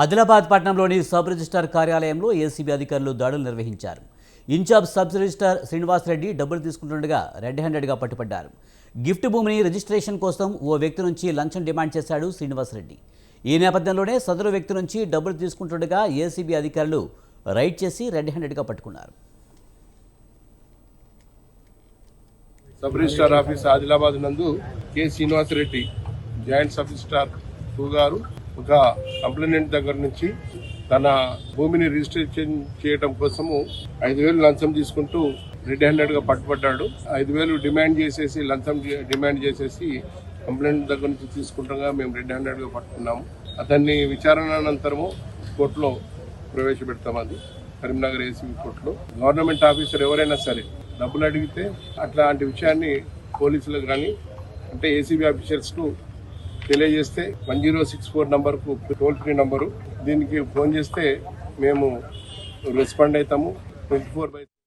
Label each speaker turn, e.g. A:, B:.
A: ఆదిలాబాద్ పట్టణంలోని sub registrar కార్యాలయంలో ACB అధికారులు దాడులు నిర్వహించారు. Incharge sub registrar Srinivas Reddy డబ్బులు తీసుకుంటుండగా రెడ్ హ్యాండెడ్గా పట్టుబడ్డారు. గిఫ్ట్ భూమిని రిజిస్ట్రేషన్ కోసం ఓ వ్యక్తి నుంచి లంచం డిమాండ్ చేశాడు శ్రీనివాస్ రెడ్డి. ఈ నేపథ్యంలోనే సదరు వ్యక్తి నుంచి డబ్బులు తీసుకుంటుండగా ఏసీబీ అధికారులు రైడ్ చేసి రెడ్ హ్యాండెడ్గా పట్టుకున్నారు.
B: సబ్ రిజిస్ట్రార్ ఆఫీస్ ఆదిలాబాద్ నందు K Srinivas Reddy joint sub registrar 2 గారు ఒక కంప్లైంట్ దగ్గర నుంచి తన భూమిని రిజిస్ట్రేషన్ చేయడం కోసము 5,000 లంచం తీసుకుంటూ రెడ్ హ్యాండెడ్ గా పట్టుబడ్డాడు. 5,000 డిమాండ్ చేసేసి లంచం డిమాండ్ చేసేసి కంప్లైంట్ దగ్గర నుంచి తీసుకుంటాగా మేము రెడ్ హ్యాండెడ్ గా పట్టుకున్నాము. అతన్ని విచారణ అనంతరము కోర్టులో ప్రవేశపెడతామని కరీంనగర్ ఏసీబీ కోర్టులో. గవర్నమెంట్ ఆఫీసర్ ఎవరైనా సరే డబ్బులు అడిగితే అట్లాంటి విషయాన్ని పోలీసులకు కానీ అంటే ఏసీబీ ఆఫీసర్స్ కు తెలియజేస్తే 1064 నంబర్కు టోల్ ఫ్రీ నంబరు, దీనికి ఫోన్ చేస్తే మేము రెస్పాండ్ అవుతాము 24/7.